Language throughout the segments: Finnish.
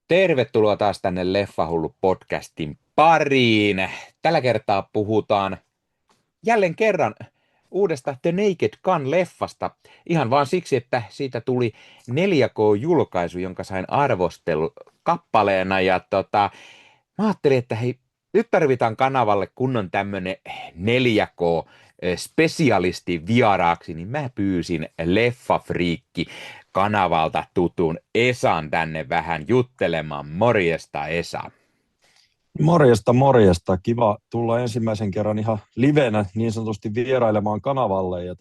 Tervetuloa taas tänne Leffahullu podcastin pariin. Tällä kertaa puhutaan jälleen kerran uudesta The Naked Gun-leffasta. Ihan vaan siksi, että siitä tuli 4K-julkaisu, jonka sain arvostelu kappaleena. Mä ajattelin, että hei, nyt tarvitaan kanavalle kunnon tämmönen 4K-spesialisti vieraaksi, niin mä pyysin Leffafriikki kanavalta tutun Esan tänne vähän juttelemaan. Morjesta, Esa. Morjesta, morjesta. Kiva tulla ensimmäisen kerran ihan livenä niin sanotusti vierailemaan kanavalle. Ja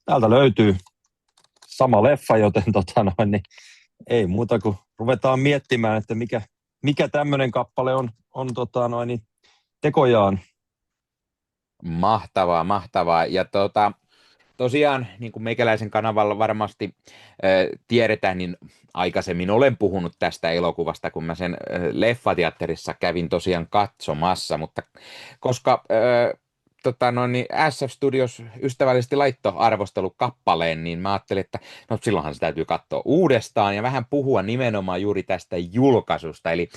täältä löytyy sama leffa, joten niin ei muuta kuin ruvetaan miettimään, että mikä tämmöinen kappale on niin tekojaan. Mahtavaa, mahtavaa. Tosiaan, niin kuin meikäläisen kanavalla varmasti tiedetään, niin aikaisemmin olen puhunut tästä elokuvasta, kun mä sen leffateatterissa kävin tosiaan katsomassa, mutta koska SF Studios ystävällisesti laittoi arvostelukappaleen, niin mä ajattelin, että no silloinhan se täytyy katsoa uudestaan ja vähän puhua nimenomaan juuri tästä julkaisusta. Eli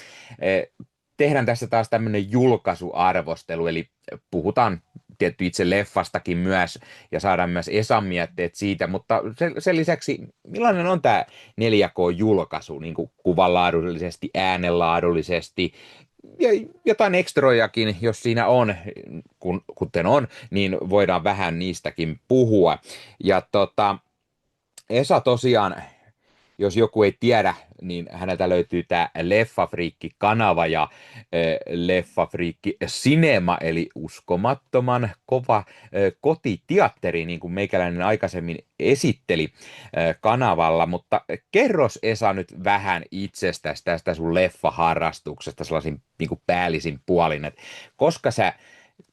tehdään tässä taas tämmöinen julkaisuarvostelu, eli puhutaan tietty itse leffastakin myös ja saadaan myös Esan mietteet siitä, mutta sen lisäksi millainen on tämä 4K-julkaisu niin kuin kuvanlaadullisesti, äänenlaadullisesti ja jotain ekstrojakin, jos siinä on, kuten on, niin voidaan vähän niistäkin puhua. Esa tosiaan, jos joku ei tiedä, niin häneltä löytyy tämä Leffafriikki-kanava ja Leffafriikki Cinema, eli uskomattoman kova kotiteatteri, niin kuin meikäläinen aikaisemmin esitteli kanavalla. Mutta kerros, Esa, nyt vähän itsestäsi, tästä sun leffaharrastuksesta sellaisin niin kuin päällisin puolin, että koska sä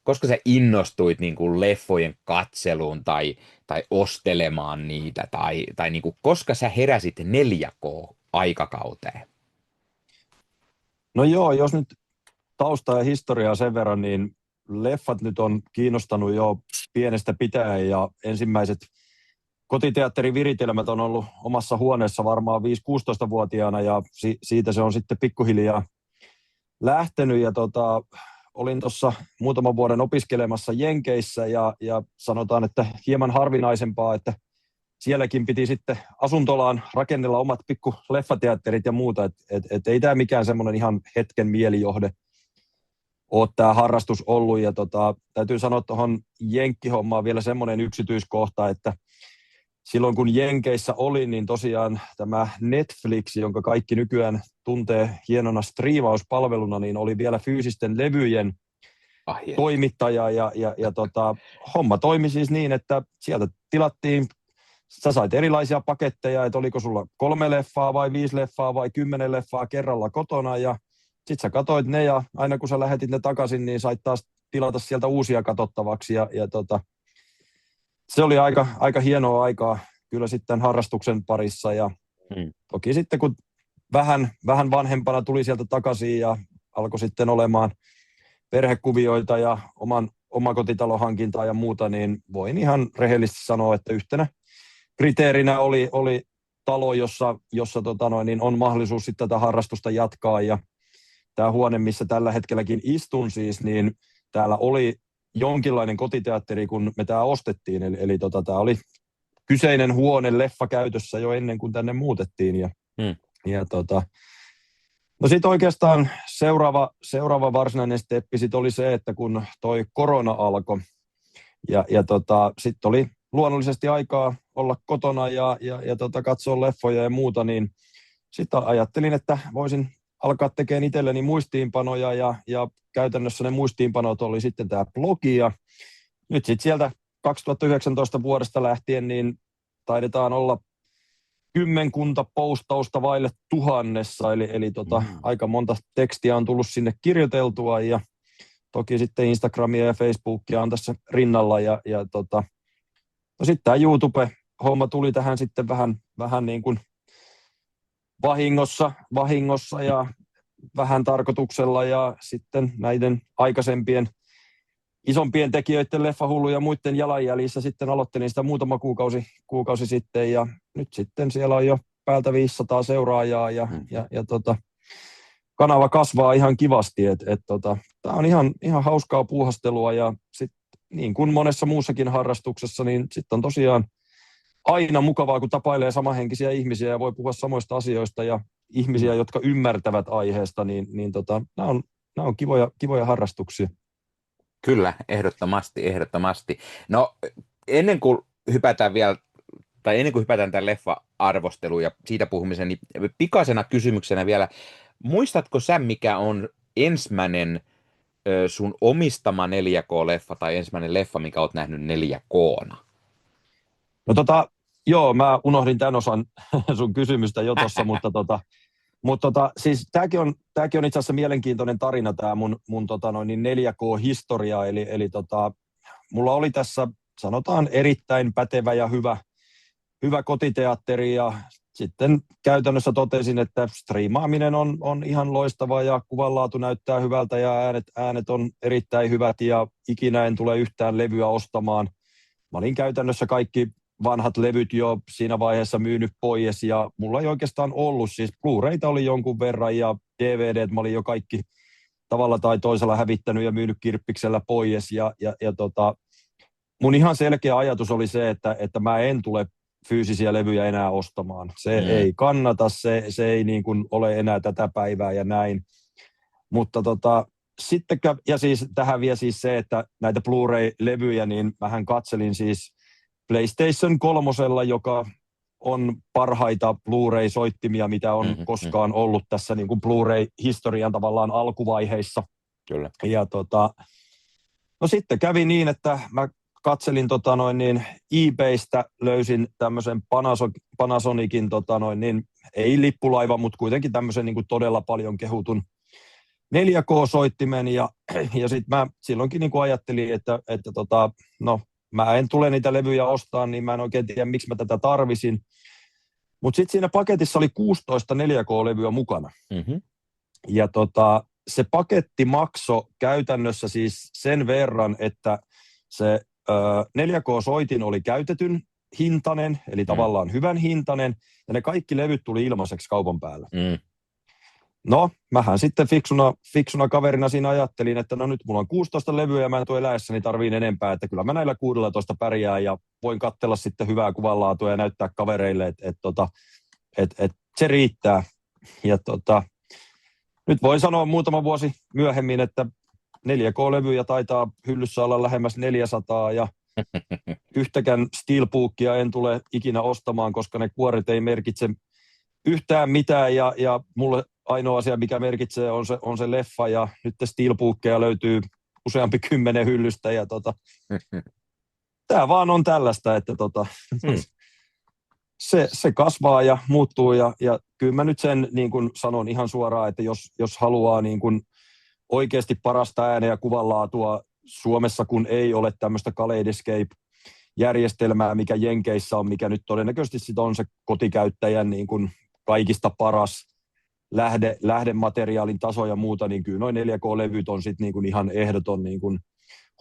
koska sä innostuit niin kuin leffojen katseluun tai ostelemaan niitä, tai niin kuin, koska sä heräsit 4K-aikakauteen? No joo, jos nyt taustaa ja historiaa sen verran, niin leffat nyt on kiinnostanut jo pienestä pitäen ja ensimmäiset kotiteatteriviritelmät on ollut omassa huoneessa varmaan 5-16-vuotiaana ja siitä se on sitten pikkuhiljaa lähtenyt ja olin tuossa muutaman vuoden opiskelemassa Jenkeissä ja sanotaan, että hieman harvinaisempaa, että sielläkin piti sitten asuntolaan rakennella omat pikku leffateatterit ja muuta, et ei tämä mikään semmoinen ihan hetken mielijohde ole tämä harrastus ollut ja täytyy sanoa tuohon jenkkihommaan vielä semmoinen yksityiskohta, että silloin kun Jenkeissä olin, niin tosiaan tämä Netflix, jonka kaikki nykyään tuntee hienona striimauspalveluna, niin oli vielä fyysisten levyjen toimittaja homma toimi siis niin, että sieltä tilattiin, sä sait erilaisia paketteja, että oliko sulla 3 leffaa vai 5 leffaa vai 10 leffaa kerralla kotona ja sit sä katoit ne ja aina kun sä lähetit ne takaisin, niin sait taas tilata sieltä uusia katsottavaksi se oli aika hienoa aikaa kyllä sitten harrastuksen parissa ja toki sitten kun vähän vanhempana tuli sieltä takaisin ja alkoi sitten olemaan perhekuvioita ja omakotitalohankintaa ja muuta, niin voin ihan rehellisesti sanoa, että yhtenä kriteerinä oli talo, jossa niin on mahdollisuus sitten tätä harrastusta jatkaa ja tämä huone, missä tällä hetkelläkin istun siis, niin täällä oli jonkinlainen kotiteatteri, kun me tämä ostettiin. Eli tämä oli kyseinen huone leffa käytössä jo ennen kuin tänne muutettiin. No sitten oikeastaan seuraava varsinainen steppi sit oli se, että kun toi korona alkoi ja sitten oli luonnollisesti aikaa olla kotona ja katsoa leffoja ja muuta, niin sitten ajattelin, että voisin alkaa tekemään itselleni muistiinpanoja ja käytännössä ne muistiinpanot oli sitten tämä blogi ja nyt sitten sieltä 2019 vuodesta lähtien niin taidetaan olla kymmenkunta postausta vaille 1000, eli aika monta tekstiä on tullut sinne kirjoiteltua ja toki sitten Instagramia ja Facebookia on tässä rinnalla no sitten tämä YouTube-homma tuli tähän sitten vähän niin kuin vahingossa ja vähän tarkoituksella ja sitten näiden aikaisempien isompien tekijöiden Leffahullu ja muiden jalanjäljissä sitten aloittelin sitä muutama kuukausi sitten ja nyt sitten siellä on jo päältä 500 seuraajaa ja kanava kasvaa ihan kivasti. Tämä on ihan hauskaa puuhastelua ja sit, niin kuin monessa muussakin harrastuksessa, niin sitten on tosiaan aina mukavaa, kun tapailee samanhenkisiä ihmisiä ja voi puhua samoista asioista ja ihmisiä, jotka ymmärtävät aiheesta, nämä on kivoja harrastuksia. Kyllä, ehdottomasti, ehdottomasti. No, ennen kuin hypätään vielä, tai ennen kuin hypätään tämän leffa-arvosteluun ja siitä puhumiseen, niin pikaisena kysymyksenä vielä, muistatko sä, mikä on ensimmäinen sun omistama 4K-leffa tai ensimmäinen leffa, mikä oot nähnyt 4K:na? No joo, mä unohdin tämän osan sun kysymystä jo tuossa, mutta siis tämäkin on itse asiassa mielenkiintoinen tarina, tämä mun 4K-historia, eli mulla oli tässä sanotaan erittäin pätevä ja hyvä kotiteatteri ja sitten käytännössä totesin, että striimaaminen on ihan loistavaa ja kuvanlaatu näyttää hyvältä ja äänet on erittäin hyvät ja ikinä en tule yhtään levyä ostamaan. Mä olin käytännössä kaikki vanhat levyt jo siinä vaiheessa myynyt pois ja mulla ei oikeastaan ollut, siis Blu-rayta oli jonkun verran ja DVDt mä olin jo kaikki tavalla tai toisella hävittänyt ja myynyt kirppiksellä pois ja mun ihan selkeä ajatus oli se, että mä en tule fyysisiä levyjä enää ostamaan. Se ei kannata, se ei niin kuin ole enää tätä päivää ja näin. Mutta sitten, ja siis tähän vielä siis se, että näitä Blu-ray-levyjä, niin mähän katselin siis PlayStation 3, joka on parhaita Blu-ray-soittimia, mitä on koskaan ollut tässä niin kuin Blu-ray-historian tavallaan alkuvaiheissa. Kyllä. Ja no sitten kävi niin, että mä katselin eBaystä, löysin tämmöisen Panasonicin, ei lippulaiva, mutta kuitenkin tämmöisen niin kuin todella paljon kehutun 4K-soittimen ja sitten mä silloinkin niin kuin ajattelin, että no mä en tule niitä levyjä ostaa, niin mä en oikein tiedä, miksi mä tätä tarvisin. Mutta sitten siinä paketissa oli 16 4K-levyä mukana. Ja se paketti maksoi käytännössä siis sen verran, että se 4K-soitin oli käytetyn hintainen, eli tavallaan hyvän hintainen, ja ne kaikki levyt tuli ilmaiseksi kaupan päällä. No, mähän sitten fiksuna kaverina siinä ajattelin, että no nyt mulla on 16 levyä ja mä en tuo eläessäni tarviin enempää, että kyllä mä näillä 16 pärjää ja voin katsella sitten hyvää kuvanlaatua ja näyttää kavereille, että se riittää. Ja nyt voin sanoa muutama vuosi myöhemmin, että 4K-levyjä taitaa hyllyssä olla lähemmäs 400 ja yhtäkään steelbookia en tule ikinä ostamaan, koska ne kuoret ei merkitse yhtään mitään ja mulle ainoa asia, mikä merkitsee, on se leffa ja nyt steelbookia löytyy useampi 10 hyllystä ja tämä vaan on tällaista, että se kasvaa ja muuttuu ja kyllä mä nyt sen niin kuin sanon ihan suoraan, että jos haluaa niin kuin oikeasti parasta ääneä ja kuvanlaatua Suomessa, kun ei ole tämmöistä Kaleidescape-järjestelmää, mikä Jenkeissä on, mikä nyt todennäköisesti sit on se kotikäyttäjän niin kuin kaikista paras lähdemateriaalin taso ja muuta, niin kyllä noin 4K-levyt on sitten niin kuin ihan ehdoton niin kuin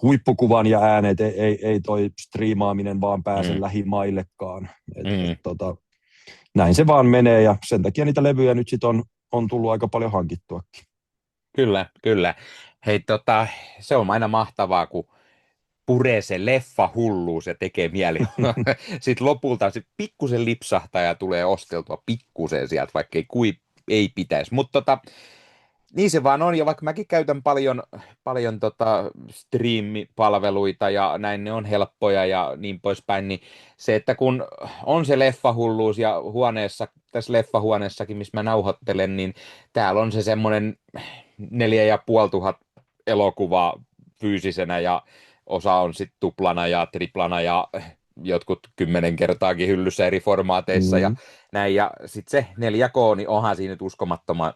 huippukuvan ja äänet, ei toi striimaaminen vaan pääse lähimaillekaan. Näin se vaan menee ja sen takia niitä levyjä nyt sitten on tullut aika paljon hankittuakin. Kyllä, kyllä. Hei, se on aina mahtavaa, kun puree se leffa hulluus ja tekee mieli. Sitten lopulta se pikkusen lipsahtaa ja tulee osteltua pikkusen sieltä, vaikka ei pitäisi. Mutta niin se vaan on, ja vaikka mäkin käytän paljon striimipalveluita ja näin ne on helppoja ja niin poispäin, niin se, että kun on se leffahulluus ja tässä leffahuoneessakin, missä mä nauhoittelen, niin täällä on se semmoinen 4500 elokuvaa fyysisenä ja osa on sitten tuplana ja triplana ja jotkut 10 kertaakin hyllyssä eri formaateissa ja näin. Ja sitten se 4K, niin onhan siinä nyt uskomattoman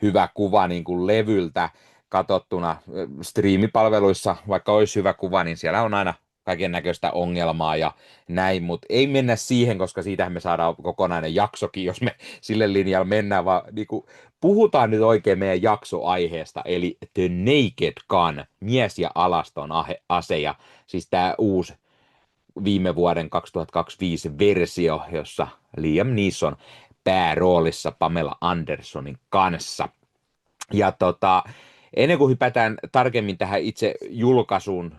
hyvä kuva niin kuin levyltä katsottuna. Striimipalveluissa, vaikka olisi hyvä kuva, niin siellä on aina kaiken näköistä ongelmaa ja näin, mutta ei mennä siihen, koska siitähän me saadaan kokonainen jaksokin, jos me sille linjalla mennään, vaan niin kuin puhutaan nyt oikein meidän jaksoaiheesta, eli The Naked Gun, mies ja alaston ase, ja siis tämä uusi viime vuoden 2025 versio, jossa Liam Neeson pääroolissa Pamela Andersonin kanssa. Ja ennen kuin hypätään tarkemmin tähän itse julkaisuun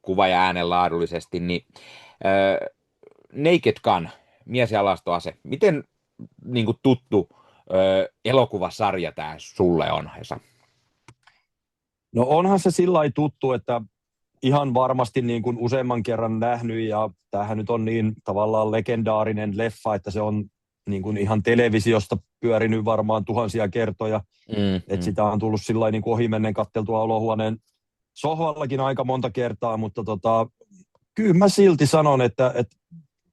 kuva- ja äänenlaadullisesti, niin Naked Gun, mies- ja alastoase, miten niin kuin tuttu elokuvasarja tämä sulle on, Esa? No onhan se sillä lailla tuttu, että ihan varmasti niin kuin useamman kerran nähnyt, ja tämähän nyt on niin tavallaan legendaarinen leffa, että se on niin kuin ihan televisiosta pyörinyt varmaan tuhansia kertoja, että Mm. sitä on tullut sillä lailla niin kuin ohimennen katteltua olohuoneen sohvallakin aika monta kertaa, mutta kyllä mä silti sanon, että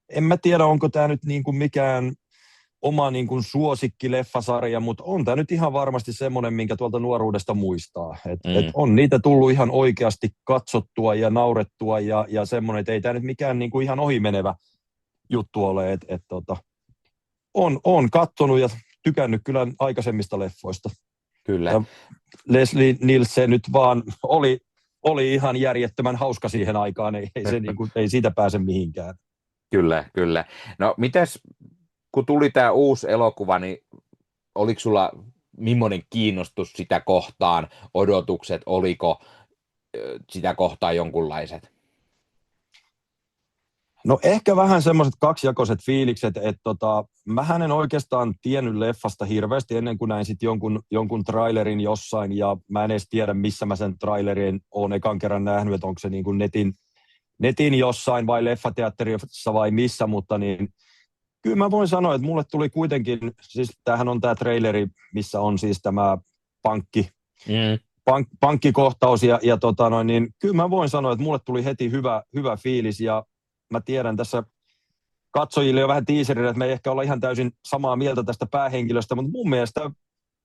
en mä tiedä, onko tämä nyt niin kuin mikään oma niin kuin suosikkileffasarja, mutta on tämä nyt ihan varmasti semmoinen, minkä tuolta nuoruudesta muistaa. Et Mm. on niitä tullut ihan oikeasti katsottua ja naurettua ja semmoinen, että ei tämä nyt mikään niin kuin ihan ohimenevä juttu ole. On katsonut ja tykännyt kyllä aikaisemmista leffoista. Kyllä. Ja Leslie Nielsen nyt vaan oli ihan järjettömän hauska siihen aikaan, ei siitä pääse mihinkään. Kyllä, kyllä. No mitäs, kun tuli tämä uusi elokuva, niin oliko sulla millainen kiinnostus sitä kohtaan, odotukset, oliko sitä kohtaan jonkunlaiset? No ehkä vähän semmoiset kaksijakoiset fiilikset, että mähän en oikeastaan tiennyt leffasta hirveästi ennen kuin näin sitten jonkun trailerin jossain, ja mä en edes tiedä, missä mä sen trailerin oon ekan kerran nähnyt, että onko se niin kuin netin jossain vai leffateatterissa vai missä, mutta niin kyllä mä voin sanoa, että mulle tuli kuitenkin, siis tämähän on tämä traileri, missä on siis tämä pankki, Mm. pankkikohtaus, niin kyllä mä voin sanoa, että mulle tuli heti hyvä fiilis, ja mä tiedän tässä katsojille jo vähän tiiserillä, että me ei ehkä olla ihan täysin samaa mieltä tästä päähenkilöstä, mutta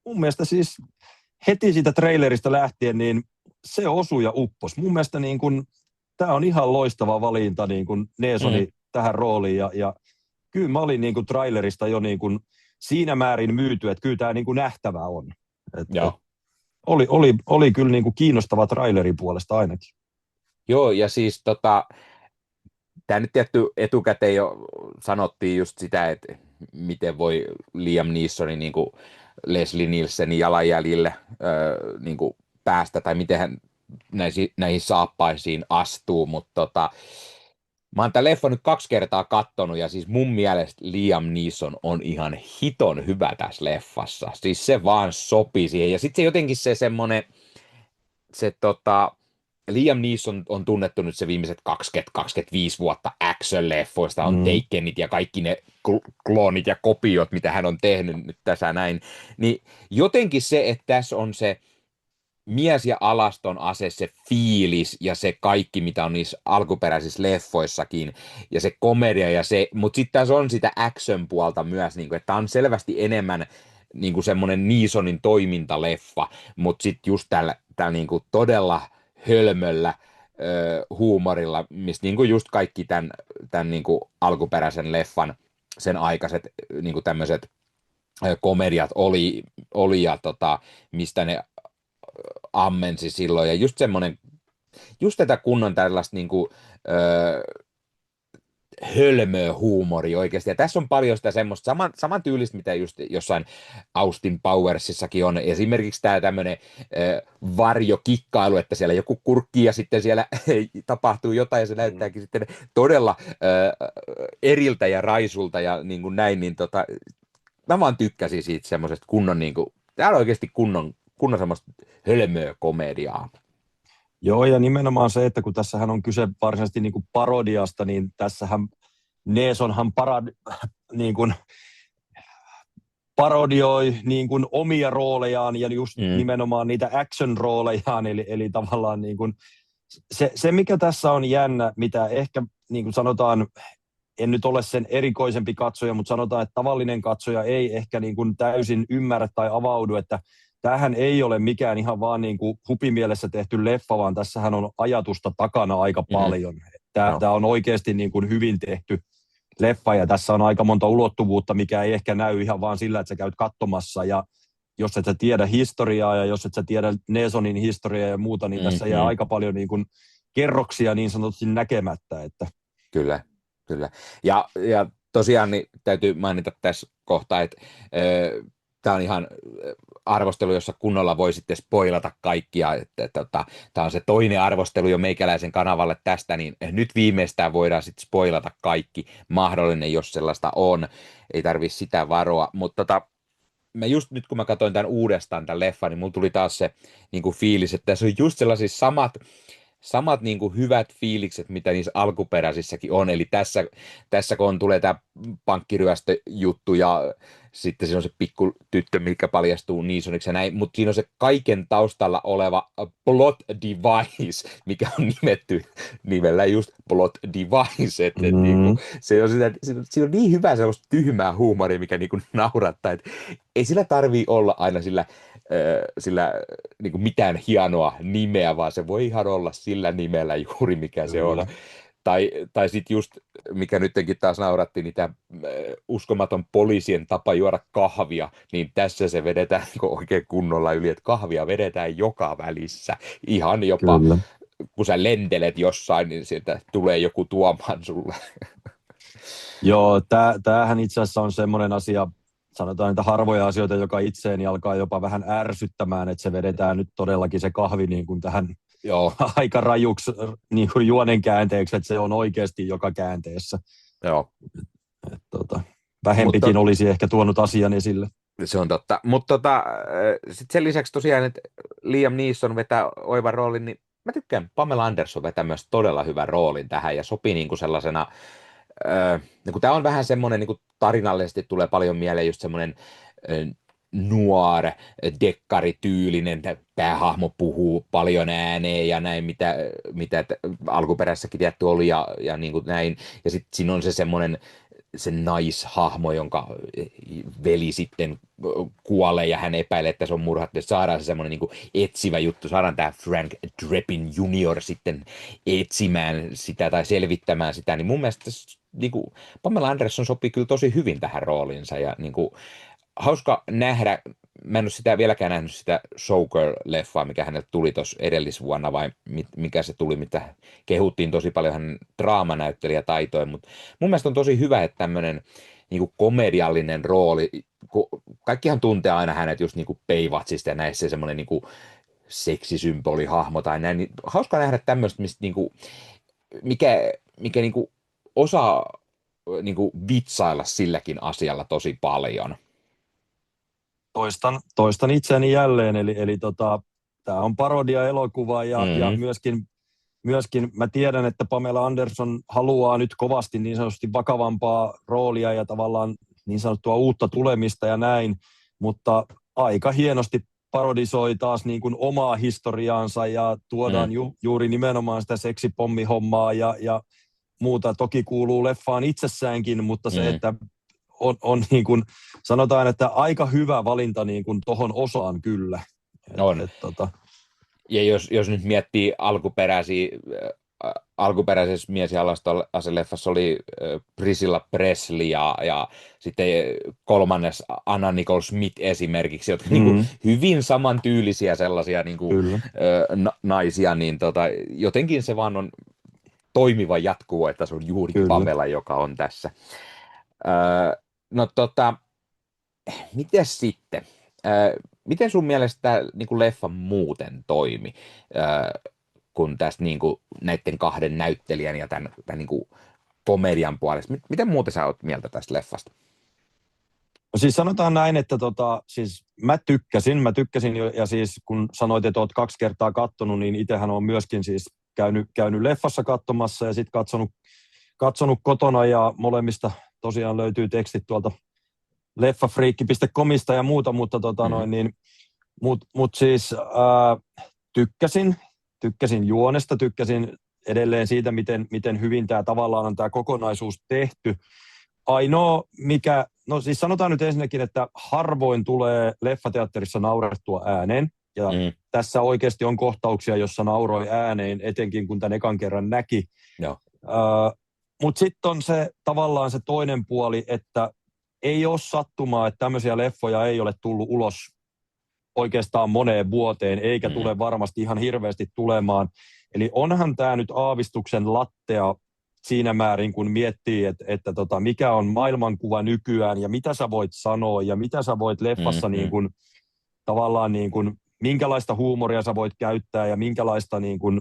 mun mielestä siis heti siitä trailerista lähtien, niin se osui ja uppos. Mun mielestä niin kun, tämä on ihan loistava valinta niin kun Neesoni tähän rooliin, ja kyllä mä olin niin kun trailerista jo niin kun siinä määrin myyty, että kyllä tämä niin kun nähtävä on. Joo. Oli kyllä niin kun kiinnostava trailerin puolesta ainakin. Joo, ja siis tämä nyt tietty etukäteen jo sanottiin just sitä, että miten voi Liam Neesonin niin kuin Leslie Nielsenin jalanjäljille niin kuin päästä, tai miten hän näihin saappaisiin astuu, mutta mä oon tämän leffan nyt 2 kertaa kattonut, ja siis mun mielestä Liam Neeson on ihan hiton hyvä tässä leffassa. Siis se vaan sopii siihen, ja sitten se jotenkin se semmoinen, se Liam Neeson on tunnettu nyt se viimeiset 20-25 vuotta action-leffoista, on Takenit ja kaikki ne kloonit ja kopiot, mitä hän on tehnyt nyt tässä näin. Niin jotenkin se, että tässä on se mies ja alaston ase, se fiilis ja se kaikki, mitä on niissä alkuperäisissä leffoissakin, ja se komedia ja se, mutta sitten tässä on sitä action-puolta myös, niin kuin, että tämä on selvästi enemmän niin kuin semmoinen Neesonin toimintaleffa, mutta sitten just tällä niin kuin todella hölmöllä huumorilla, mistä niin kuin just kaikki tämän niin kuin alkuperäisen leffan sen aikaiset niin kuin tämmöiset komediat oli ja mistä ne ammensi silloin, ja just semmoinen, just tätä kunnon tällaista niin kuin, hölmöä huumori oikeasti. Ja tässä on paljon sitä semmoista saman tyylistä, mitä just jossain Austin Powersissakin on. Esimerkiksi tämä tämmöinen varjokikkailu, että siellä joku kurkkii ja sitten siellä tapahtuu jotain ja se näyttääkin sitten todella eriltä ja raisulta ja niin kuin näin. Niin mä vaan tykkäsin siitä semmoisesta kunnon, niin kuin, tää on oikeasti kunnon semmoista hölmöä komediaa. Joo, ja nimenomaan se, että kun tässähän on kyse varsinaisesti niin kuin parodiasta, niin tässähän Neesonhan niin kuin parodioi niin kuin omia roolejaan ja just nimenomaan niitä action-roolejaan, eli tavallaan niin kuin se, mikä tässä on jännä, mitä ehkä niin kuin sanotaan, en nyt ole sen erikoisempi katsoja, mutta sanotaan, että tavallinen katsoja ei ehkä niin kuin täysin ymmärrä tai avaudu, että tämähän ei ole mikään ihan vaan niin kuin hupimielessä tehty leffa, vaan tässähän on ajatusta takana aika paljon. Tämä on oikeasti niin kuin hyvin tehty leffa, ja tässä on aika monta ulottuvuutta, mikä ei ehkä näy ihan vaan sillä, että sä käyt katsomassa, ja jos et sä tiedä historiaa ja jos et sä tiedä Neesonin historiaa ja muuta, niin tässä jää aika paljon niin kuin kerroksia niin sanotusti näkemättä. Että. Kyllä, kyllä. Ja tosiaan niin täytyy mainita tässä kohtaa, että tämä on ihan arvostelu, jossa kunnolla voi sitten spoilata kaikkia. Tämä on se toinen arvostelu jo meikäläisen kanavalle tästä, niin nyt viimeistään voidaan sitten spoilata kaikki mahdollinen, jos sellaista on. Ei tarvitse sitä varoa, mutta mä just nyt kun mä katsoin tämän uudestaan tämän leffan, niin mulla tuli taas se niin kuin fiilis, että tässä on just sellaisia samat niin kuin hyvät fiilikset, mitä niissä alkuperäisissäkin on. Eli tässä kun tulee tämä pankkiryöstöjuttu ja sitten siinä on se pikku tyttö, mikä paljastuu Neesoniksi ja näin, mutta siinä on se kaiken taustalla oleva plot device, mikä on nimetty nimellä just plot device. Niin kuin, siinä on niin hyvää sellaista tyhmää huumoria, mikä niin kuin naurattaa, että ei sillä tarvii olla aina sillä niin kuin mitään hienoa nimeä, vaan se voi ihan olla sillä nimellä juuri mikä se on. Tai sitten just, mikä nytkin taas naurattiin, niin tämä uskomaton poliisien tapa juoda kahvia, niin tässä se vedetään oikein kunnolla yli, että kahvia vedetään joka välissä. Ihan jopa, Kyllä. kun sä lentelet jossain, niin sieltä tulee joku tuomaan sulle. Joo, tämähän itse asiassa on semmoinen asia, sanotaan niitä harvoja asioita, joka itseeni alkaa jopa vähän ärsyttämään, että se vedetään nyt todellakin se kahvi niin kuin tähän aika rajuksi niin kuin juonen käänteeksi, että se on oikeasti joka käänteessä. Joo. Vähempikin olisi ehkä tuonut asian esille. Se on totta. Mutta sitten sen lisäksi tosiaan, että Liam Neeson vetää oivan roolin, niin mä tykkään, Pamela Anderson vetää myös todella hyvän roolin tähän ja sopii niin kuin sellaisena, niin tämä on vähän semmoinen, niin kuin tarinallisesti tulee paljon mieleen just semmoinen noir, dekkarityylinen, päähahmo puhuu paljon ääneen ja näin, mitä alkuperäissäkin tietty oli ja niin kuin näin. Ja sitten siinä on se semmoinen se naishahmo, jonka veli sitten kuolee ja hän epäilee, että se on murhattu. Saadaan se semmoinen niin kuin etsivä juttu. Saadaan tämä Frank Drebin Junior sitten etsimään sitä tai selvittämään sitä. Niin mun mielestä niin kuin Pamela Anderson sopii kyllä tosi hyvin tähän rooliinsa ja niin kuin, hauska nähdä. Mä en ole sitä vieläkään nähnyt sitä Showgirl-leffaa, mikä hänelle tuli tuossa edellisvuonna, vai mikä se tuli, mitä kehuttiin tosi paljon hänen draamanäyttelijätaitoja, mutta mun mielestä on tosi hyvä, että tämmöinen niin komediallinen rooli, kun kaikkihan tuntee aina hänet just niin kuin Baywatsista ja näissä semmoinen niin seksisymboli-hahmo tai näin, niin hauska nähdä tämmöistä, mistä niin kuin, mikä niin kuin osaa niin kuin vitsailla silläkin asialla tosi paljon. Toistan itseäni jälleen, eli tämä on parodia-elokuva ja myöskin mä tiedän, että Pamela Anderson haluaa nyt kovasti niin sanotusti vakavampaa roolia ja tavallaan niin sanottua uutta tulemista ja näin, mutta aika hienosti parodisoi taas niin kuin omaa historiaansa ja tuodaan juuri nimenomaan sitä seksipommihommaa ja muuta. Toki kuuluu leffaan itsessäänkin, mutta se, että on niin kuin, sanotaan, että aika hyvä valinta niin kuin tohon osaan kyllä. On. Ja jos nyt miettii alkuperäisessä mies- ja aseleffassa oli Priscilla Presley ja sitten kolmannes Anna Nicole Smith esimerkiksi, jotka niin kuin hyvin samantyylisiä sellaisia niin kuin, naisia, niin jotenkin se vaan on toimiva jatkuvo, että se on juuri Pamela, joka on tässä. No miten sitten? Miten sun mielestä tämä niin leffa muuten toimi, kun tässä niin kuin, näiden kahden näyttelijän ja tämän niin kuin, komedian puolesta? Miten muuten sä oot mieltä tästä leffasta? No siis sanotaan näin, että siis mä tykkäsin ja siis kun sanoit, että oot 2 kertaa kattonut, niin itsehän on myöskin siis käynyt leffassa katsomassa ja sitten katsonut kotona ja molemmista tosiaan löytyy tekstit tuolta leffafriikki.comista ja muuta, mutta siis tykkäsin juonesta, tykkäsin edelleen siitä, miten hyvin tämä tavallaan on tämä kokonaisuus tehty. Ainoa mikä, no siis sanotaan nyt ensinnäkin, että harvoin tulee leffateatterissa naurettua ääneen, ja tässä oikeasti on kohtauksia, jossa nauroi ääneen, etenkin kun tämän ekan kerran näki. Mutta sitten on se tavallaan se toinen puoli, että ei ole sattumaa, että tämmöisiä leffoja ei ole tullut ulos oikeastaan moneen vuoteen, eikä tule varmasti ihan hirveästi tulemaan. Eli onhan tämä nyt aavistuksen lattea siinä määrin, kun miettii, että mikä on maailmankuva nykyään ja mitä sä voit sanoa ja mitä sä voit leffassa niin kun tavallaan niin kuin, minkälaista huumoria sä voit käyttää ja minkälaista niin kuin,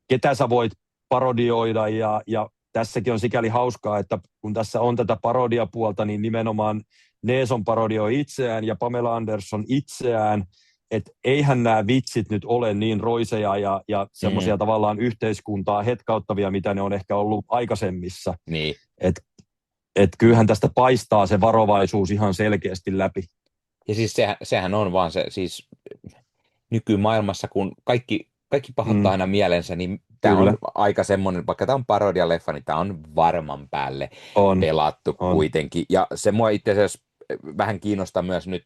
ketä sä voit parodioida ja tässäkin on sikäli hauskaa, että kun tässä on tätä parodiapuolta, niin nimenomaan Neeson parodioi itseään ja Pamela Anderson itseään, että eihän nämä vitsit nyt ole niin roiseja ja semmoisia tavallaan yhteiskuntaa hetkauttavia, mitä ne on ehkä ollut aikaisemmissa. Niin. Et kyllähän tästä paistaa se varovaisuus ihan selkeästi läpi. Ja siis sehän on vaan se, siis nykymaailmassa, kun kaikki pahoittaa aina mielensä, niin tämä on aika semmoinen, vaikka tämä on parodialeffa, niin tämä on varman päälle pelattu kuitenkin. Ja se mua itse asiassa vähän kiinnostaa myös nyt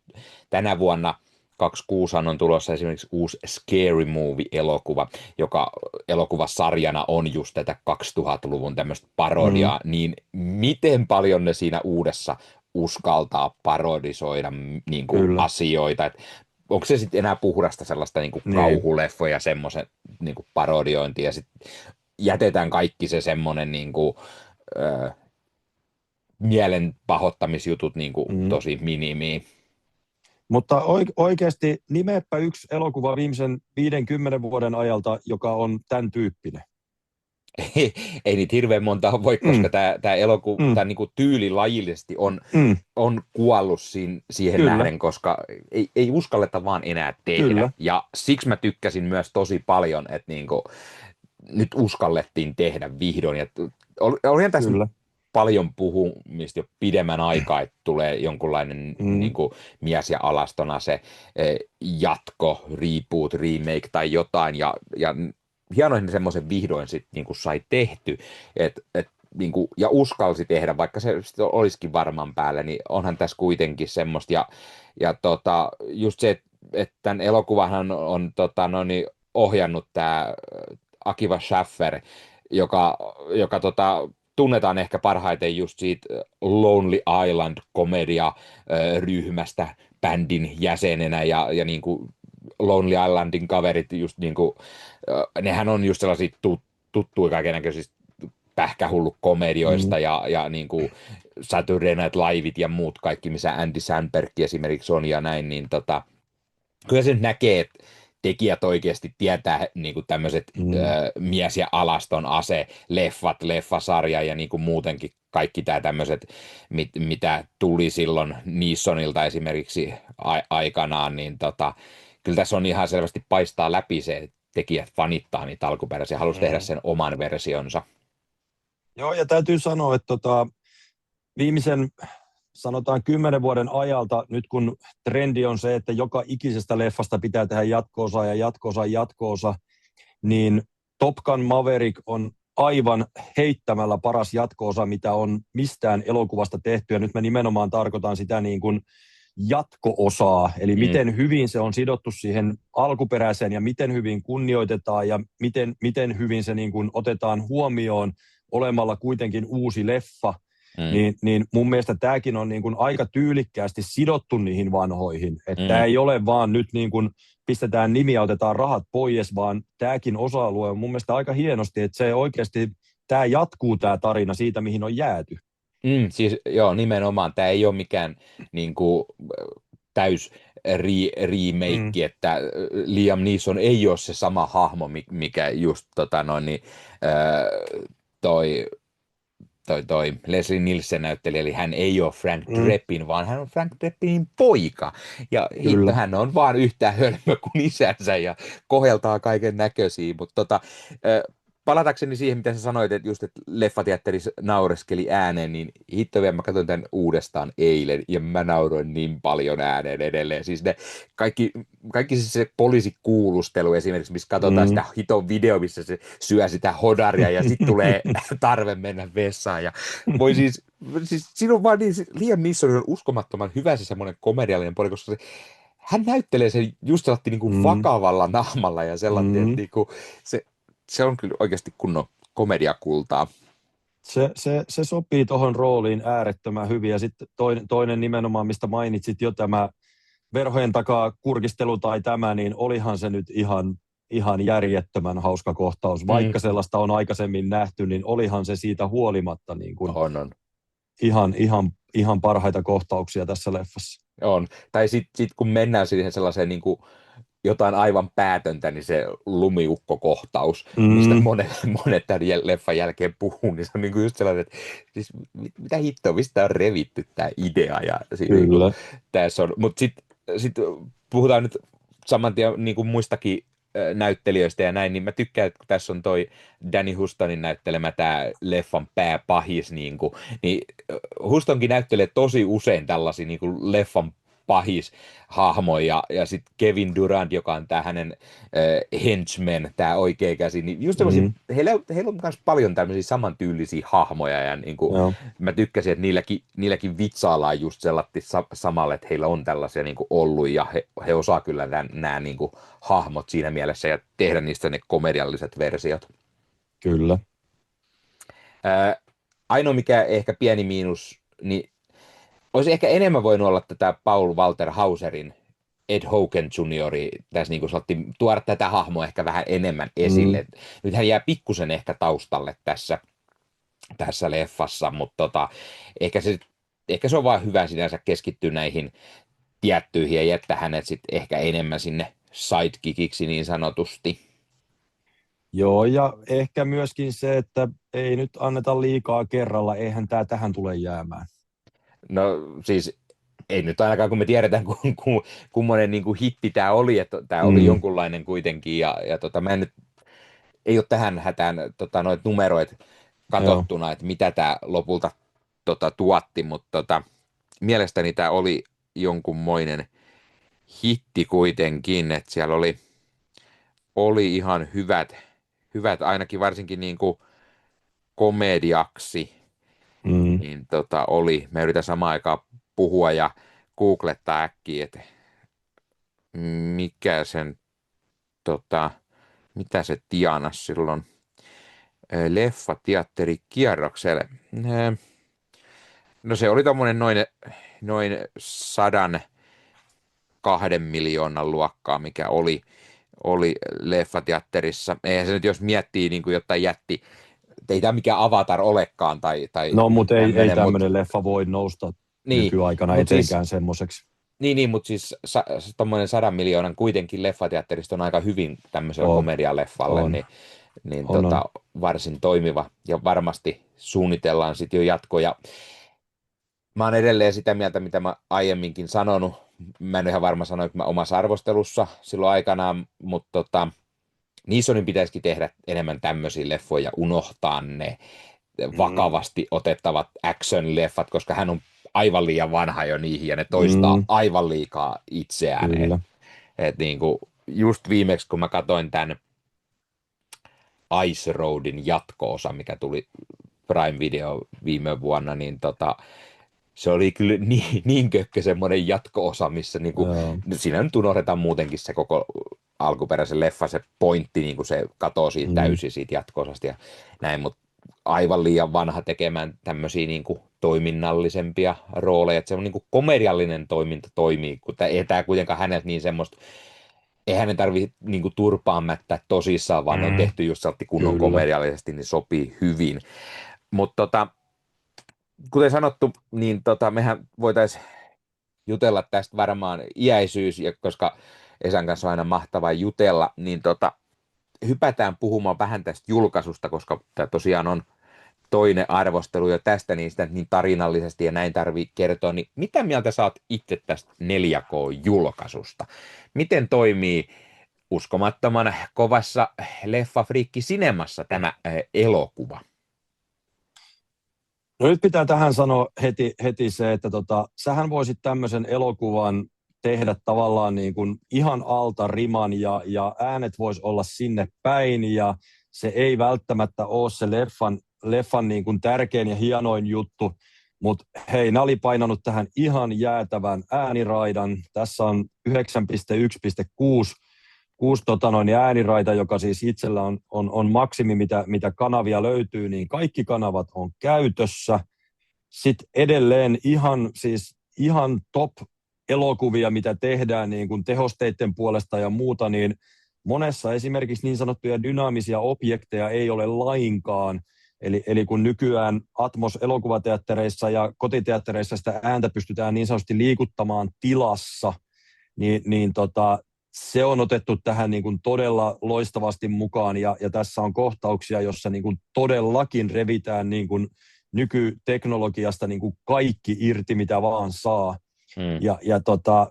tänä vuonna, 26 on tulossa esimerkiksi uusi Scary Movie-elokuva, joka elokuvasarjana on just tätä 2000-luvun tämmöistä parodiaa, niin miten paljon ne siinä uudessa uskaltaa parodisoida niin kuin asioita, että onko se sitten enää puhdasta sellaista niin kuin kauhuleffoja, semmoisen niin kuin parodiointia, ja sitten jätetään kaikki se semmoinen niin kuin, mielen pahoittamisjutut niin kuin tosi minimiin. Mutta oikeasti nimeäpä yksi elokuva viimeisen 50 vuoden ajalta, joka on tämän tyyppinen. Ei niitä hirveän monta voi, koska tämä elokuva tämä niinku tyyli lajillisesti on kuollut siihen nähden, koska ei uskalleta vaan enää tehdä. Kyllä. Ja siksi mä tykkäsin myös tosi paljon, että niinku, nyt uskallettiin tehdä vihdoin. Ja olihan tässä paljon puhumista jo pidemmän aikaa, että tulee jonkunlainen niinku, mies ja alastona se jatko, reboot, remake tai jotain. Ja hienoa, että semmoisen vihdoin sitten niinku sai tehty, niinku, ja uskalsi tehdä, vaikka se olisikin varman päällä, niin onhan tässä kuitenkin semmoista. Ja just se, että tämän elokuvahan on ohjannut tämä Akiva Schaffer, joka tunnetaan ehkä parhaiten just siitä Lonely Island-komedia-ryhmästä bändin jäsenenä ja niin kuin Lonely Islandin kaverit, just niin kuin, nehän on just sellaisia tuttuja kaikennäköisistä pähkähullu komedioista ja niin kuin Saturday Night Liveit ja muut kaikki, missä Andy Samberg esimerkiksi on ja näin, niin kyllä se nyt näkee, että tekijät oikeasti tietää niin kuin tämmöiset mies- ja alaston leffasarja ja niin kuin muutenkin kaikki tämä tämmöiset, mitä tuli silloin Neesonilta esimerkiksi aikanaan, niin kyllä tässä on ihan selvästi paistaa läpi se, että tekijät fanittaa niitä alkuperäisiä, halusi tehdä sen oman versionsa. Joo, ja täytyy sanoa, että viimeisen sanotaan 10 vuoden ajalta, nyt kun trendi on se, että joka ikisestä leffasta pitää tehdä jatko-osa, niin Top Gun Maverick on aivan heittämällä paras jatko-osa, mitä on mistään elokuvasta tehty, ja nyt mä nimenomaan tarkoitan sitä niin kuin jatko-osaa, eli miten hyvin se on sidottu siihen alkuperäiseen, ja miten hyvin kunnioitetaan, ja miten hyvin se niin kuin otetaan huomioon olemalla kuitenkin uusi leffa, niin mun mielestä tämäkin on niin kuin aika tyylikkäästi sidottu niihin vanhoihin. Että tämä ei ole vaan nyt niin kuin pistetään nimi ja otetaan rahat pois, vaan tämäkin osa-alue on mun mielestä aika hienosti, että se oikeasti, tämä jatkuu tämä tarina siitä, mihin on jääty. Siis joo, nimenomaan. Tämä ei ole mikään niin kuin, täys remake, että Liam Neeson ei ole se sama hahmo, mikä just toi Leslie Nielsen näytteli, eli hän ei ole Frank Drebin, vaan hän on Frank Drebinin poika. Ja hän on vaan yhtä hölmö kuin isänsä ja koheltaa kaiken näköisiä. Mutta palatakseni siihen, mitä sä sanoit, että just että leffateatterissa naureskeli ääneen, niin hitto vielä mä katsoin tämän uudestaan eilen ja mä nauroin niin paljon ääneen edelleen. Siis ne kaikki siis se poliisikuulustelu esimerkiksi, missä katsotaan sitä hiton video, missä se syö sitä hodaria ja sitten tulee tarve mennä vessaan. Ja voi siis siinä on vaan niin, Liam Neeson on uskomattoman hyvä se semmoinen komediallinen puoli, koska hän näyttelee sen just sellainen niin kuin vakavalla naamalla ja sellainen, että niin kuin se on kyllä oikeasti kunnon komediakultaa. Se sopii tuohon rooliin äärettömän hyvin. Ja sitten toinen nimenomaan, mistä mainitsit jo tämä verhojen takaa kurkistelu tai tämä, niin olihan se nyt ihan järjettömän hauska kohtaus. Vaikka sellaista on aikaisemmin nähty, niin olihan se siitä huolimatta niin kuin on. ihan parhaita kohtauksia tässä leffassa. On. Tai sit kun mennään siihen sellaiseen niin kuin jotain aivan päätöntä, niin se lumiukkokohtaus, mistä Mm, monet tämän leffan jälkeen puhuu, niin se on niin kuin just sellainen, että siis mitä hittoa, mistä on revitty tämä idea, ja siinä niin kuin, kyllä. tässä on, mutta sit puhutaan nyt saman tien niin kuin muistakin näyttelijöistä ja näin, niin mä tykkään, että kun tässä on toi Danny Hustonin näyttelemä tämä leffan pääpahis, niin Hustonkin näyttelee tosi usein tällaisia niin kuin leffan pahishahmo ja sitten Kevin Durant, joka on tämä hänen henchman, tämä oikea käsi, niin just tämmöisiä, Mm, heillä on myös paljon tämmöisiä samantyylisiä hahmoja ja niin kuin, joo, mä tykkäsin, että niilläkin vitsaillaan just sellatti samalle, että heillä on tällaisia niin kuin ollut ja he osaa kyllä nämä niin kuin hahmot siinä mielessä ja tehdä niistä ne komedialliset versiot. kyllä. Ää, Ainoa mikä ehkä pieni miinus, niin olisi ehkä enemmän voinut olla tätä Paul Walter Hauserin Ed Hogan juniori tässä niin kuin sanottiin, tuoda tätä hahmoa ehkä vähän enemmän Mm, esille. Nyt hän jää pikkusen ehkä taustalle tässä leffassa, mutta ehkä se on vaan hyvä sinänsä keskittyä näihin tiettyihin ja jättää hänet sitten ehkä enemmän sinne sidekickiksi niin sanotusti. joo, ja ehkä myöskin se, että ei nyt anneta liikaa kerralla, eihän tämä tähän tule jäämään. No siis ei nyt ainakaan, kun me tiedetään, kummonen niin kuin hitti tämä oli, että tämä oli Mm, jonkunlainen kuitenkin, mä en nyt, ei ole tähän hätään noita numeroita joo. katsottuna, että mitä tämä lopulta tuotti, mutta mielestäni tämä oli jonkunmoinen hitti kuitenkin, että siellä oli ihan hyvät ainakin varsinkin niin kuin komediaksi, Mm. niin oli. Mä yritän samaan aikaan puhua ja googlettaa äkkiä, että mikä sen, tota, mitä se tienasi silloin leffateatterikierrokselle. No se oli tommonen noin 102 miljoonan luokkaa, mikä oli leffateatterissa. Eihän se nyt, jos miettii niin kuin jotain ei tämä mikään Avatar olekaan tai No, mutta ei tämmöinen, mutta tämmöinen leffa voi nousta niin, nykyaikana mutta siis etenkään semmoiseksi. mutta siis tuommoinen 100 miljoonan kuitenkin leffateatterista on aika hyvin tämmöiselle On, komedialeffalle, on, niin on. varsin toimiva ja varmasti suunnitellaan sitten jo jatkoja. Mä oon edelleen sitä mieltä, mitä mä aiemminkin sanonut. Mä en ole ihan varma sanoinko mä omassa arvostelussa silloin aikanaan, mutta Neesonin pitäisikin tehdä enemmän tämmöisiä leffoja ja unohtaa ne Mm, vakavasti otettavat action-leffat, koska hän on aivan liian vanha jo niihin ja ne toistaa mm, aivan liikaa itseään. kyllä. Et niinku, just viimeksi, kun mä katsoin tämän Ice Roadin jatko-osa, mikä tuli Prime Video viime vuonna, niin se oli kyllä niin kökkö semmoinen jatko-osa, missä niinku, Joo. siinä nyt unohdetaan muutenkin se koko alkuperäisen leffa, se pointti, niin kuin se katoo siitä Mm, täysin siitä jatko-osasta ja näin, mutta aivan liian vanha tekemään tämmöisiä niin kuin toiminnallisempia rooleja, että se on niin kuin komediallinen toiminta toimii, kun ei tämä kuitenkaan häneltä niin semmoista, ei hänen tarvitse niin kuin turpaan mättää tosissaan, vaan ne on mm, tehty just sellainen kunnon kyllä. komediallisesti, niin sopii hyvin. Mutta kuten sanottu, niin mehän voitaisiin jutella tästä varmaan iäisyys, ja koska Esan kanssa on aina mahtavaa jutella, niin hypätään puhumaan vähän tästä julkaisusta, koska tämä tosiaan on toinen arvostelu jo tästä, niin sitä niin tarinallisesti ja näin tarvii kertoa, niin mitä mieltä sä oot itse tästä 4K-julkaisusta? Miten toimii uskomattoman kovassa leffafriikki sinemassa tämä elokuva? No nyt pitää tähän sanoa heti se, että sähän voisit tämmöisen elokuvan tehdä tavallaan niin kuin ihan alta riman ja äänet vois olla sinne päin ja se ei välttämättä ole se leffan niin kuin tärkein ja hienoin juttu, mutta hei, ne oli painanut tähän ihan jäätävän ääniraidan. Tässä on 9.1.6 ääniraita, joka siis itsellä on maksimi, mitä kanavia löytyy, niin kaikki kanavat on käytössä. Sitten edelleen ihan top elokuvia, mitä tehdään niin kuin tehosteiden puolesta ja muuta, niin monessa esimerkiksi niin sanottuja dynaamisia objekteja ei ole lainkaan. Eli kun nykyään Atmos-elokuvateattereissa ja kotiteattereissa sitä ääntä pystytään niin sanotusti liikuttamaan tilassa, niin se on otettu tähän niin kuin todella loistavasti mukaan, ja tässä on kohtauksia, jossa niin kuin todellakin revitään niin kuin nykyteknologiasta niin kuin kaikki irti, mitä vaan saa. Ja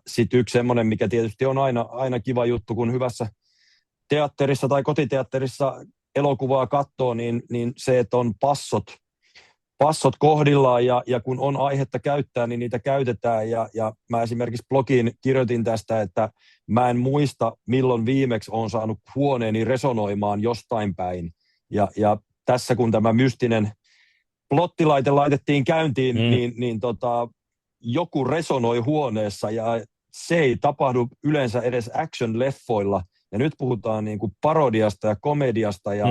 sitten yksi semmoinen, mikä tietysti on aina kiva juttu, kun hyvässä teatterissa tai kotiteatterissa elokuvaa katsoo, niin se, että on passot kohdillaan, ja kun on aihetta käyttää, niin niitä käytetään. Ja mä esimerkiksi blogiin kirjoitin tästä, että mä en muista, milloin viimeksi olen saanut huoneeni resonoimaan jostain päin. Ja tässä kun tämä mystinen plottilaite laitettiin käyntiin, niin joku resonoi huoneessa, ja se ei tapahdu yleensä edes action-leffoilla. Ja nyt puhutaan niin kuin parodiasta ja komediasta, ja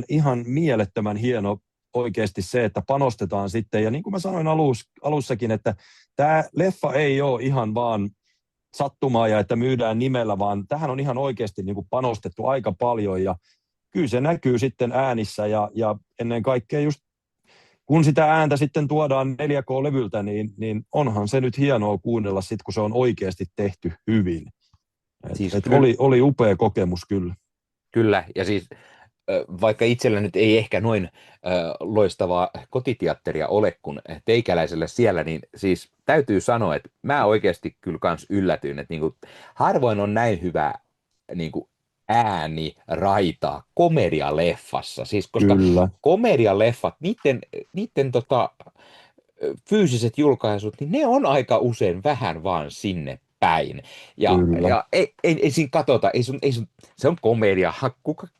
ihan mielettömän hieno oikeasti se, että panostetaan sitten. Ja niin kuin mä sanoin alussakin, että tämä leffa ei ole ihan vaan sattumaa ja että myydään nimellä, vaan tähän on ihan oikeasti niin kuin panostettu aika paljon. Ja kyllä se näkyy sitten äänissä, ja ennen kaikkea just kun sitä ääntä sitten tuodaan 4K-levyltä, niin onhan se nyt hienoa kuunnella sitten, kun se on oikeasti tehty hyvin. Oli upea kokemus kyllä. Kyllä, ja siis vaikka itsellä nyt ei ehkä noin loistavaa kotiteatteria ole kuin teikäläiselle siellä, niin siis täytyy sanoa, että mä oikeasti kyllä kans yllätyin, että niinku, harvoin on näin hyvä niinku, ääni raitaa komedialeffassa, siis koska Kyllä. komedialeffat, niiden fyysiset julkaisut, niin ne on aika usein vähän vaan sinne päin. Ja ei siinä katsota, se on komedia,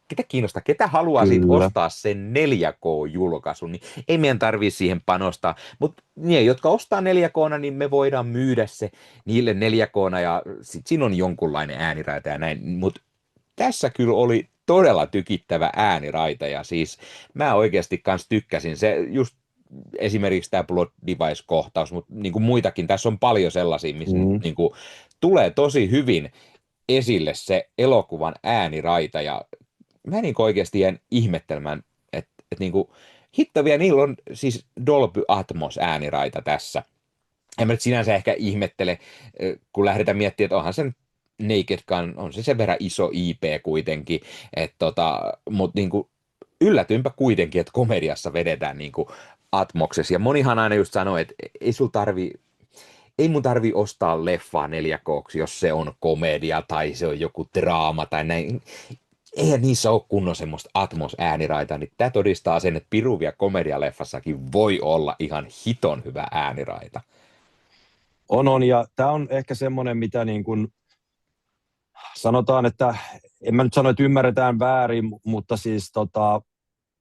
ketä kiinnostaa, ketä haluaa siitä ostaa sen 4K-julkaisun, niin ei meidän tarvitse siihen panostaa. Mutta ne, jotka ostaa 4K, niin me voidaan myydä se niille 4K, ja sit siinä on jonkunlainen ääniraita ja näin. Mutta tässä kyllä oli todella tykittävä ääniraita, ja siis mä oikeasti kans tykkäsin. Se just esimerkiksi tämä Blood Device-kohtaus, mutta niin kuin muitakin, tässä on paljon sellaisia, missä niin kuin, tulee tosi hyvin esille se elokuvan ääniraita, ja mä niin kuin oikeasti jään ihmettelemään, että niin kuin, hitto vielä, niillä on siis Dolby Atmos ääniraita tässä. En mä nyt sinänsä ehkä ihmettele, kun lähdetään miettimään, että onhan sen Naked Gun, on se sen verran iso IP kuitenkin, mutta niin kuin, yllätynpä kuitenkin, että komediassa vedetään niin kuin Atmoksessa. Ja monihan aina just sanoo, että ei mun tarvi ostaa leffaa 4K, jos se on komedia tai se on joku draama tai näin. Eihän niissä ole kunnon semmoista Atmos-ääniraita, niin tämä todistaa sen, että piruvia komedialeffassakin voi olla ihan hiton hyvä ääniraita. On, ja tämä on ehkä semmoinen, mitä niin kuin sanotaan, että en mä nyt sano, että ymmärretään väärin, mutta siis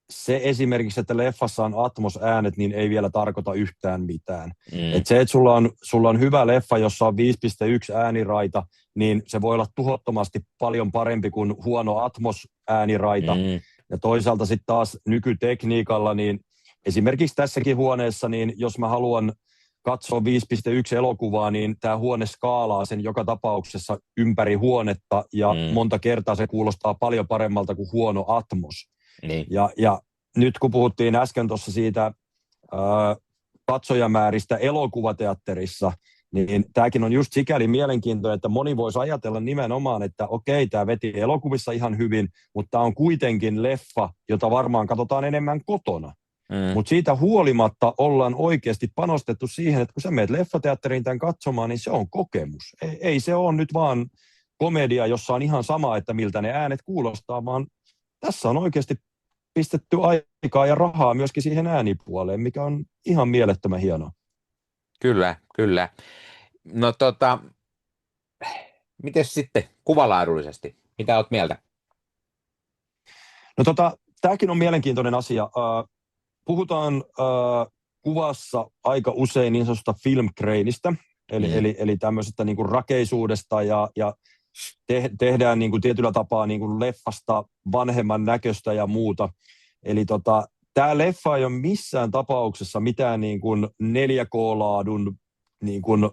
se esimerkiksi, että leffassa on Atmos-äänet, niin ei vielä tarkoita yhtään mitään. Et se, että sulla on hyvä leffa, jossa on 5.1 ääniraita, niin se voi olla tuhottomasti paljon parempi kuin huono Atmos-ääniraita. Ja toisaalta sitten taas nykytekniikalla, niin esimerkiksi tässäkin huoneessa, niin jos mä haluan katsoa 5.1 elokuvaa, niin tämä huone skaalaa sen joka tapauksessa ympäri huonetta, ja monta kertaa se kuulostaa paljon paremmalta kuin huono Atmos. Niin. Ja nyt kun puhuttiin äsken tuossa siitä katsojamääristä elokuvateatterissa, niin tämäkin on just sikäli mielenkiintoinen, että moni voisi ajatella nimenomaan, että okei, tämä veti elokuvissa ihan hyvin, mutta tämä on kuitenkin leffa, jota varmaan katsotaan enemmän kotona. Mutta siitä huolimatta ollaan oikeasti panostettu siihen, että kun sä meet leffateatteriin tämän katsomaan, niin se on kokemus. Ei se ole nyt vaan komedia, jossa on ihan sama, että miltä ne äänet kuulostaa, vaan tässä on oikeasti pistetty aikaa ja rahaa myöskin siihen äänipuoleen, mikä on ihan mielettömän hienoa. Kyllä, kyllä. No miten sitten kuvalaadullisesti? Mitä olet mieltä? No tämäkin on mielenkiintoinen asia. Puhutaan kuvassa aika usein niin sanotusta film grainista, eli tämmöisestä niin kuin rakeisuudesta, ja tehdään niin kuin tietyllä tapaa niin kuin leffasta vanhemman näköistä ja muuta. Eli tämä leffa ei ole missään tapauksessa mitään niin kuin 4K-laadun niin kuin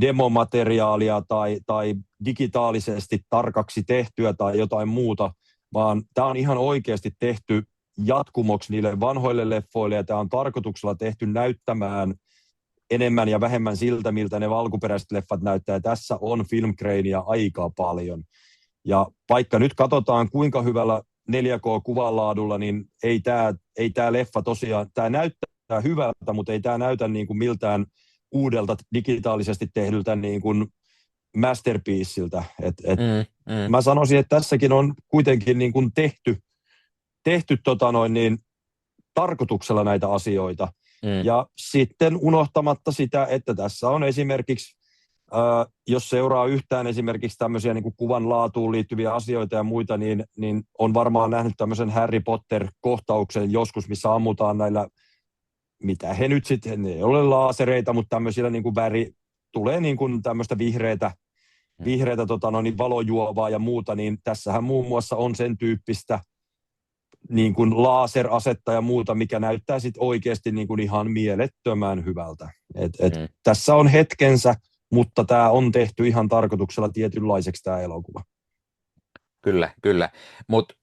demomateriaalia tai digitaalisesti tarkaksi tehtyä tai jotain muuta, vaan tämä on ihan oikeasti tehty jatkumoksi niille vanhoille leffoille, ja tämä on tarkoituksella tehty näyttämään enemmän ja vähemmän siltä, miltä ne alkuperäiset leffat näyttää. Ja tässä on filmgreinia aika paljon. Ja vaikka nyt katsotaan kuinka hyvällä 4K-kuvanlaadulla, niin ei tämä leffa tosiaan, tämä näyttää hyvältä, mutta ei tämä näytä niin kuin miltään uudelta digitaalisesti tehdyltä niin kuin masterpieceiltä. Mä sanoisin, että tässäkin on kuitenkin niin kuin tehty tarkoituksella näitä asioita. Ja sitten unohtamatta sitä, että tässä on esimerkiksi, jos seuraa yhtään esimerkiksi tämmöisiä niin kuin kuvan laatuun liittyviä asioita ja muita, niin on varmaan nähnyt tämmöisen Harry Potter-kohtauksen joskus, missä ammutaan näillä, mitä he nyt sitten, ne ei ole laasereita, mutta tämmöisillä niin kuin tulee niin kuin tämmöistä vihreätä valojuovaa ja muuta, niin tässähän muun muassa on sen tyyppistä niin kuin laserasetta ja muuta, mikä näyttää sitten oikeasti niin kuin ihan mielettömän hyvältä. Tässä on hetkensä, mutta tämä on tehty ihan tarkoituksella tietynlaiseksi tämä elokuva. Kyllä. Mutta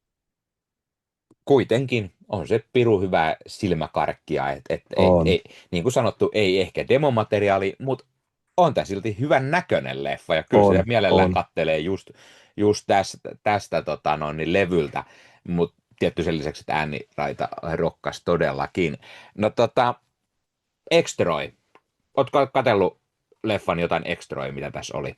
kuitenkin on se piru hyvää silmäkarkkia, ei, niin kuin sanottu, ei ehkä demomateriaali, mutta on tämä silti hyvän näköinen leffa, ja kyllä sitä mielellään kattelee just tästä levyltä, mutta tietty sen lisäksi, että ääniraita rokkas todellakin. No Extroi, ootko katsellut leffan jotain Extroi, mitä tässä oli?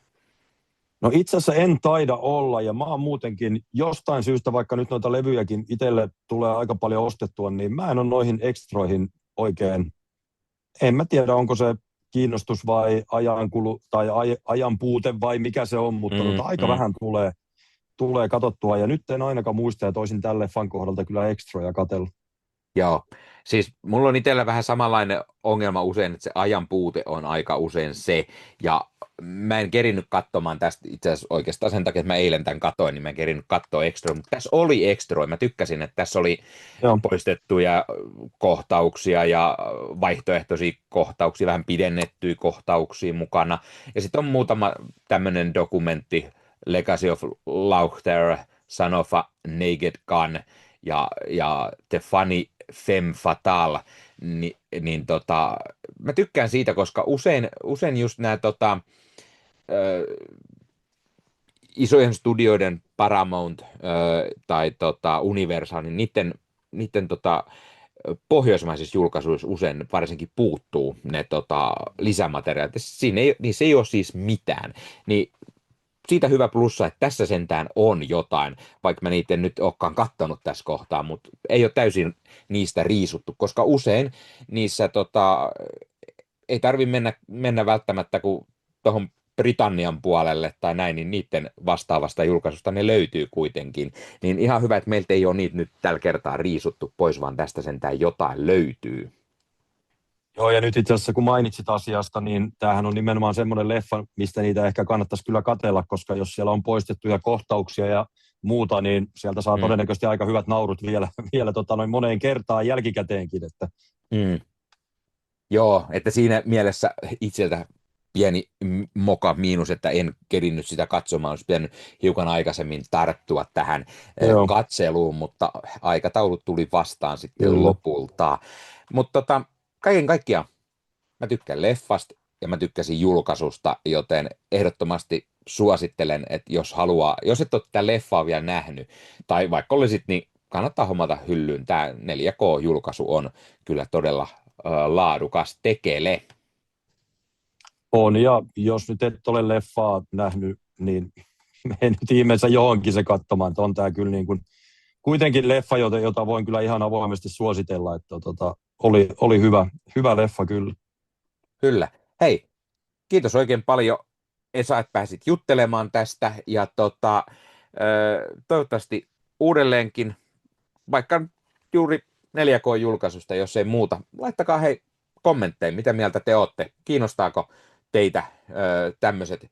No itse asiassa en taida olla, ja mä oon muutenkin jostain syystä, vaikka nyt noita levyjäkin itselle tulee aika paljon ostettua, niin mä en ole noihin Extroihin oikein, en mä tiedä onko se kiinnostus vai ajankulu tai ajan puute vai mikä se on, mutta aika vähän tulee katsottua, ja nyt en ainakaan muista, että olisin tälle fan kohdalta kyllä Extroja katsellut. Joo, siis mulla on itsellä vähän samanlainen ongelma usein, että se ajan puute on aika usein se, ja mä en kerinyt katsomaan tästä itse asiassa oikeastaan sen takia, että mä eilen tämän katoin, niin mä en kerinyt katsoa Extroja, mutta tässä oli Extroja, mä tykkäsin, että tässä oli poistettuja kohtauksia ja vaihtoehtoisia kohtauksia, vähän pidennettyjä kohtauksia mukana, ja sitten on muutama tämmöinen dokumentti, Legacy of Laughter, Son of a Naked Gun ja The Funny Femme Fatale, mä tykkään siitä, koska usein just nämä isojen studioiden Paramount tai Universal, niin niiden pohjoismaisissa julkaisuissa usein varsinkin puuttuu ne lisämateriaalit. Niissä ei ole siis mitään. Niin siitä hyvä plussa, että tässä sentään on jotain, vaikka mä niitä en nyt olekaan kattonut tässä kohtaa, mutta ei ole täysin niistä riisuttu, koska usein niissä ei tarvitse mennä välttämättä kuin tuohon Britannian puolelle tai näin, niin niiden vastaavasta julkaisusta ne löytyy kuitenkin. Niin ihan hyvä, että meiltä ei ole niitä nyt tällä kertaa riisuttu pois, vaan tästä sentään jotain löytyy. Joo, ja nyt itse asiassa kun mainitsit asiasta, niin tämähän on nimenomaan semmoinen leffa, mistä niitä ehkä kannattaisi kyllä katsella, koska jos siellä on poistettuja kohtauksia ja muuta, niin sieltä saa todennäköisesti aika hyvät naurut vielä moneen kertaan jälkikäteenkin. Että. Joo, että siinä mielessä itseltä pieni moka miinus, että en kerinnyt sitä katsomaan, olisi pitänyt hiukan aikaisemmin tarttua tähän katseluun, mutta aikataulut tuli vastaan sitten lopulta. Mutta kaiken kaikkiaan mä tykkään leffasta ja mä tykkäsin julkaisusta, joten ehdottomasti suosittelen, että jos et ole tätä leffaa vielä nähnyt, tai vaikka olisit, niin kannattaa hommata hyllyyn. Tämä 4K-julkaisu on kyllä todella laadukas tekele. On, ja jos nyt et ole leffaa nähnyt, niin mene nyt ihmeessä johonkin se katsomaan. On tämä kyllä niin kuin, kuitenkin leffa, jota voin kyllä ihan avoimesti suositella, että oli hyvä leffa kyllä. Kyllä. Hei, kiitos oikein paljon Esa, että pääsit juttelemaan tästä, ja toivottavasti uudelleenkin, vaikka juuri 4K-julkaisusta, jos ei muuta. Laittakaa hei kommentteja, mitä mieltä te olette. Kiinnostaako teitä tämmöiset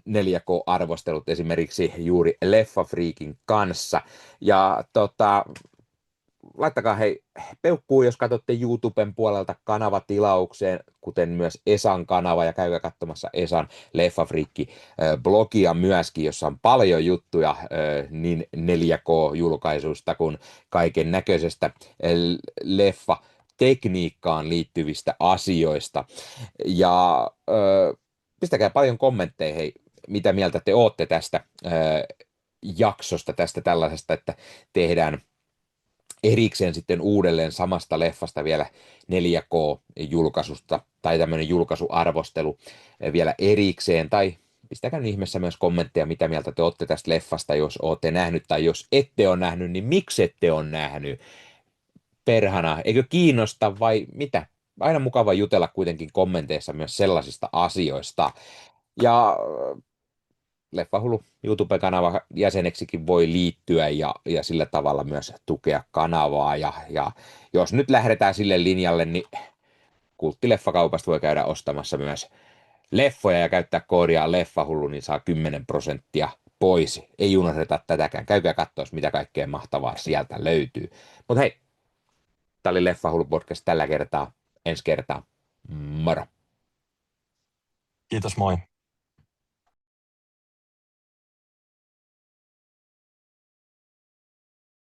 4K-arvostelut esimerkiksi juuri Leffafreakin kanssa. Ja laittakaa hei peukkuu, jos katsotte YouTuben puolelta kanavatilaukseen, kuten myös Esan kanava, ja käykää katsomassa Esan Leffafriikki-blogia myöskin, jossa on paljon juttuja niin 4K-julkaisuista kuin kaiken näköisestä leffa-tekniikkaan liittyvistä asioista. Ja pistäkää paljon kommentteja, hei, mitä mieltä te ootte tästä jaksosta, tästä tällaisesta, että tehdään erikseen sitten uudelleen samasta leffasta vielä 4K-julkaisusta tai tämmöinen julkaisuarvostelu vielä erikseen, tai pistäkää nyt ihmeessä myös kommentteja, mitä mieltä te olette tästä leffasta, jos olette nähnyt, tai jos ette ole nähnyt, niin miksi ette ole nähnyt? Perhana, eikö kiinnosta vai mitä? Aina mukava jutella kuitenkin kommenteissa myös sellaisista asioista. Ja Leffahullu YouTube-kanava jäseneksikin voi liittyä ja sillä tavalla myös tukea kanavaa. Ja jos nyt lähdetään sille linjalle, niin kulttileffakaupasta voi käydä ostamassa myös leffoja ja käyttää koodia Leffahullu, niin saa 10% pois. Ei unohdeta tätäkään. Käykää katsoa, mitä kaikkea mahtavaa sieltä löytyy. Mutta hei, tämä oli Leffahullu podcast tällä kertaa. Ensi kertaa. Moro! Kiitos, moi.